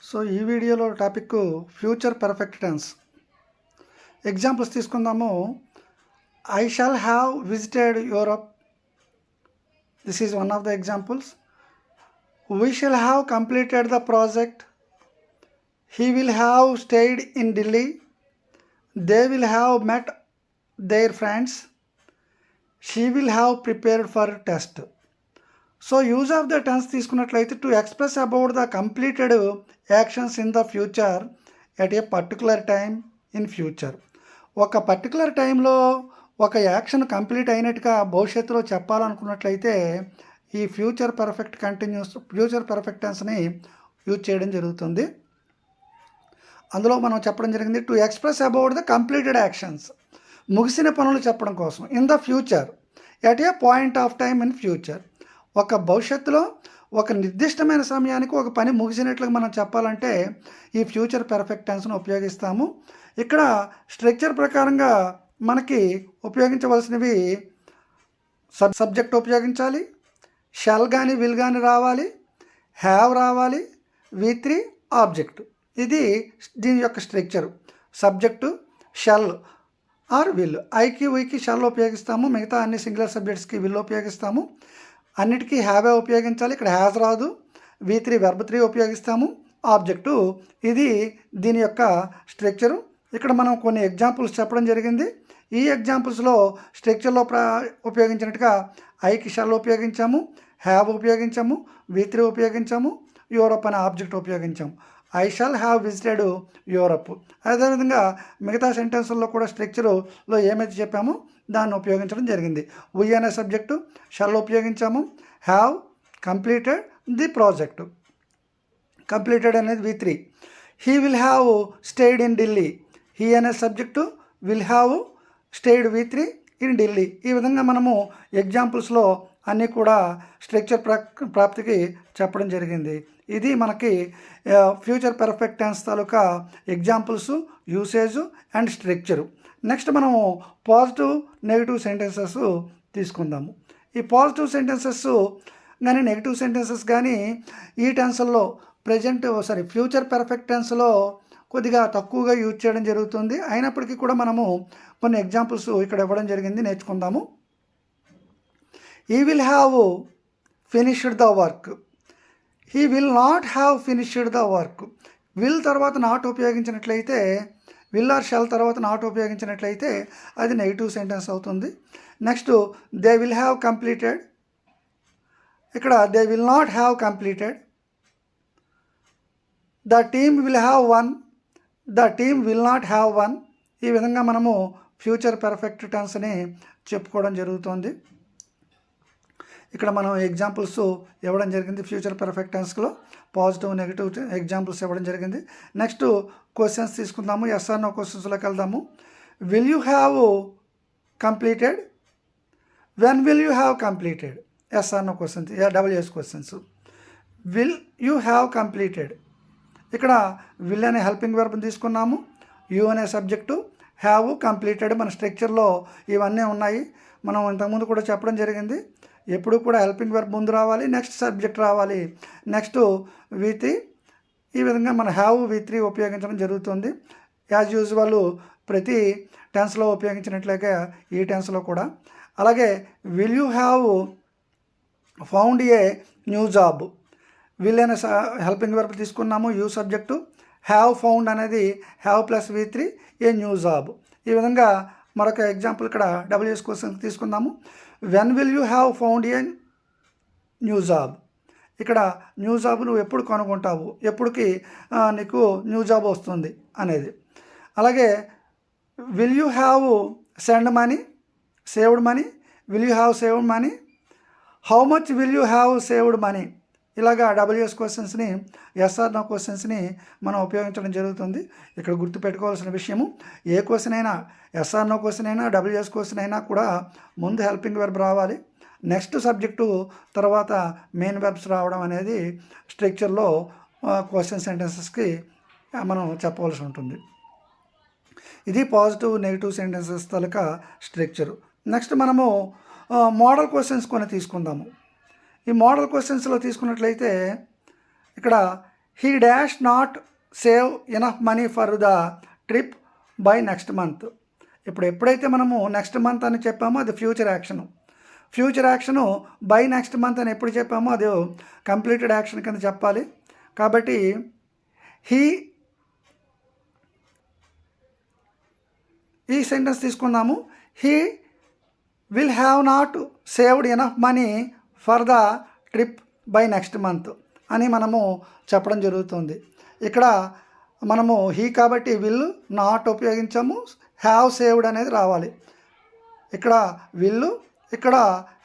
So ఈ వీడియోలో topic future perfect tense. Examples తీసుకుందాము. I shall have visited Europe. This is one of the examples. We shall have completed the project. He will have stayed in Delhi. They will have met their friends. She will have prepared for test. So use of the tense తీసుకున్నట్లయితే to express about the completed actions in the future at a particular time in future. ఒక particular టైంలో ఒక action complete అయినట్టుగా భవిష్యత్తులో చెప్పాలనుకున్నట్లయితే ఈ future perfect టెన్స్ని use చేయడం జరుగుతుంది. అందులో మనం చెప్పడం జరిగింది to express about the completed actions, ముగిసిన పనులు చెప్పడం కోసం. In the future at A point of time in future, ఒక భవిష్యత్తులో ఒక నిర్దిష్టమైన సమయానికి ఒక పని ముగిసినట్లుగా మనం చెప్పాలంటే ఈ ఫ్యూచర్ పర్ఫెక్ట్ టెన్స్ను ఉపయోగిస్తాము. ఇక్కడ స్ట్రక్చర్ ప్రకారంగా మనకి ఉపయోగించవలసినవి సబ్జెక్ట్ ఉపయోగించాలి, షల్ కానీ విల్ కానీ రావాలి, హ్యావ్ రావాలి, V3 ఆబ్జెక్ట్. ఇది దీని యొక్క structure. Subject shall or will. ఐకి వీకి షల్ ఉపయోగిస్తాము, మిగతా అన్ని సింగులర్ సబ్జెక్ట్స్కి విల్ ఉపయోగిస్తాము. అన్నిటికీ హ్యావే ఉపయోగించాలి. ఇక్కడ హ్యాస్ రాదు. V3 వెర్బ్ 3 ఉపయోగిస్తాము. ఆబ్జెక్టు. ఇది దీని యొక్క స్ట్రక్చరు. ఇక్కడ మనం కొన్ని ఎగ్జాంపుల్స్ చెప్పడం జరిగింది. ఈ ఎగ్జాంపుల్స్లో స్ట్రక్చర్లో ఉపయోగించినట్టుగా ఐకి షల్ ఉపయోగించాము, హ్యావ్ ఉపయోగించాము, V3 ఉపయోగించాము, యూరప్ అనే ఆబ్జెక్ట్ ఉపయోగించాము. I shall have visited Europe. అదేవిధంగా మిగతా సెంటెన్సుల్లో కూడా స్ట్రక్చరులో ఏమైతే చెప్పామో దాన్ని ఉపయోగించడం జరిగింది. వీ అనే సబ్జెక్టు షల్ ఉపయోగించాము. Have completed the project. Completed అనేది V3. He will have stayed in Delhi. He అనే subject, will have stayed V3 in Delhi. ఈ విధంగా మనము ఎగ్జాంపుల్స్లో అన్నీ కూడా స్ట్రక్చర్ ప్రాప్తికి చెప్పడం జరిగింది. ఇది మనకి ఫ్యూచర్ పర్ఫెక్ట్ టెన్స్ తాలూకా examples, usage and structure. Next మనము పాజిటివ్ నెగిటివ్ సెంటెన్సెస్ తీసుకుందాము. ఈ పాజిటివ్ సెంటెన్సెస్ కానీ నెగిటివ్ సెంటెన్సెస్ కానీ ఈ టెన్స్లో ఫ్యూచర్ పర్ఫెక్ట్ టెన్స్లో కొద్దిగా తక్కువగా యూజ్ చేయడం జరుగుతుంది. అయినప్పటికీ కూడా మనము కొన్ని ఎగ్జాంపుల్స్ ఇక్కడ ఇవ్వడం జరిగింది, నేర్చుకుందాము. He will have finished the work. He will not have finished the work. Will తర్వాత నాట్ ఉపయోగించినట్లయితే, విల్ ఆర్ షల్ తర్వాత నాట్ ఉపయోగించినట్లయితే అది నెగిటివ్ సెంటెన్స్ అవుతుంది. Next they will have completed. ఇక్కడ they will not have completed. The team will have won. The team will not have won. ఈ విధంగా మనము ఫ్యూచర్ పర్ఫెక్ట్ టెన్స్ని చెప్పుకోవడం జరుగుతుంది. ఇక్కడ మనం ఎగ్జాంపుల్స్ ఇవ్వడం జరిగింది. ఫ్యూచర్ పర్ఫెక్ట్ టెన్స్లో పాజిటివ్ నెగిటివ్ ఎగ్జాంపుల్స్ ఇవ్వడం జరిగింది. నెక్స్ట్ క్వశ్చన్స్ తీసుకుందాము. ఎస్ ఆర్ నో క్వశ్చన్స్లోకి వెళ్దాము. Will you have completed? When will you have completed? Yes or no questions, WS questions. Will you have completed. ఇక్కడ విల్ అనే హెల్పింగ్ వెర్బ్ని తీసుకున్నాము. యూ అనే సబ్జెక్టు, హ్యావ్ కంప్లీటెడ్. మన స్ట్రక్చర్లో ఇవన్నీ ఉన్నాయి. మనం ఇంతకుముందు కూడా చెప్పడం జరిగింది. ఎప్పుడు కూడా హెల్పింగ్ వెర్బ్ ముందు రావాలి, నెక్స్ట్ సబ్జెక్ట్ రావాలి, నెక్స్ట్ V3. ఈ విధంగా మన హ్యావ్ V3 ఉపయోగించడం జరుగుతుంది. యాజ్ యూజువల్ ప్రతి టెన్స్లో ఉపయోగించినట్లయితే ఈ టెన్స్లో కూడా. అలాగే will you have found a new job. Will అనే హెల్పింగ్ వెర్బ్ తీసుకున్నాము, యూ సబ్జెక్టు. హ్యావ్ ఫౌండ్ అనేది have plus V3 a new job. ఈ విధంగా మరొక ఎగ్జాంపుల్ ఇక్కడ WS క్వశ్చన్ తీసుకుందాము. When will you have found a new job. ఇక్కడ new job నువ్వు ఎప్పుడు కనుగొంటావు, ఎప్పటికి నీకు న్యూ జాబ్ వస్తుంది అనేది. అలాగే will you have send money, saved money. Will you have saved money. How much will you have saved money. ఇలాగా WS క్వశ్చన్స్ని, SR నో క్వశ్చన్స్ని మనం ఉపయోగించడం జరుగుతుంది. ఇక్కడ గుర్తుపెట్టుకోవాల్సిన విషయము, ఏ క్వశ్చన్ అయినా, SR నో క్వశ్చన్ అయినా, WS క్వశ్చన్ అయినా కూడా ముందు హెల్పింగ్ వెర్బ్ రావాలి, నెక్స్ట్ సబ్జెక్టు, తర్వాత మెయిన్ వెర్బ్స్ రావడం అనేది స్ట్రక్చర్లో క్వశ్చన్ సెంటెన్సెస్కి మనం చెప్పవలసి ఉంటుంది. ఇది పాజిటివ్ నెగిటివ్ సెంటెన్సెస్ తాలూకా స్ట్రక్చరు. నెక్స్ట్ మనము మోడల్ క్వశ్చన్స్ కొన్ని తీసుకుందాము. ఈ మోడల్ క్వశ్చన్స్లో తీసుకున్నట్లయితే ఇక్కడ he dash not save enough money for the trip by next month. ఇప్పుడు ఎప్పుడైతే మనము నెక్స్ట్ మంత్ అని చెప్పామో అది future action. Future action by next month అని ఎప్పుడు చెప్పామో అది కంప్లీటెడ్ యాక్షన్ కింద చెప్పాలి. కాబట్టి ఈ సెంటెన్స్ తీసుకుందాము. He will have not saved enough money for the trip by next month అని మనము చెప్పడం జరుగుతుంది. ఇక్కడ మనము హీ కాబట్టి విల్ నాట్ ఉపయోగించాము, హ్యావ్ సేవ్డ్ అనేది రావాలి. ఇక్కడ విల్లు, ఇక్కడ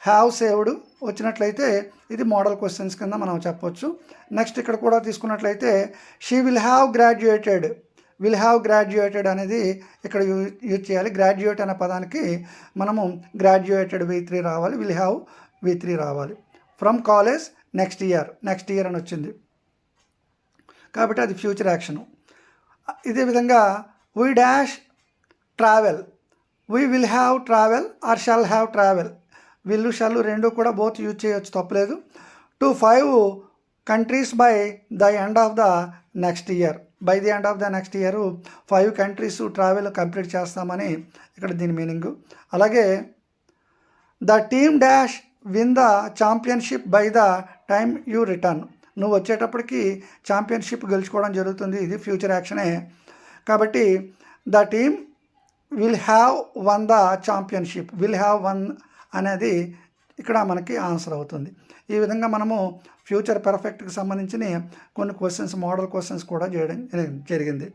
హ్యావ్ సేవ్డ్ వచ్చినట్లయితే ఇది మోడల్ క్వశ్చన్స్ కింద మనం చెప్పొచ్చు. నెక్స్ట్ ఇక్కడ కూడా తీసుకున్నట్లయితే she will have graduated. Will have graduated అనేది ఇక్కడ యూజ్ చేయాలి. గ్రాడ్యుయేట్ అనే పదానికి మనము గ్రాడ్యుయేటెడ్ V3 రావాలి, విల్ హ్యావ్ V3 రావాలి. ఫ్రమ్ కాలేజ్ నెక్స్ట్ ఇయర్ అని వచ్చింది కాబట్టి అది ఫ్యూచర్ యాక్షను. ఇదే విధంగా we dash travel, we will have travel or shall have travel. Will shall రెండు కూడా బోత్ యూజ్ చేయవచ్చు, తప్పలేదు. To 5 countries by the end of the next year. By the end of the next year 5 countries travel complete చేస్తామని ఇక్కడ దీని meaning. అలాగే the team dash win the championship by the time you return. నువ్వు వచ్చేటప్పటికి championship గెలుచుకోవడం జరుగుతుంది, ఇది future యాక్షనే. కాబట్టి the team will have won the championship. Will have one అనేది ఇక్కడ మనకి ఆన్సర్ అవుతుంది. ఈ విధంగా మనము ఫ్యూచర్ పర్ఫెక్ట్కి సంబంధించిన కొన్ని క్వశ్చన్స్, మోడల్ క్వశ్చన్స్ కూడా చేయడం జరిగింది.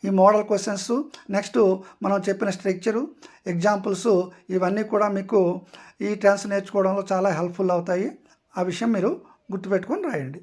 ఈ మోడల్ క్వశ్చన్స్ నెక్స్ట్ మనం చెప్పిన స్ట్రక్చరు, ఎగ్జాంపుల్స్ ఇవన్నీ కూడా మీకు ఈ టెన్స్ నేర్చుకోవడంలో చాలా హెల్ప్ఫుల్ అవుతాయి. ఆ విషయం మీరు గుర్తుపెట్టుకొని రాయండి.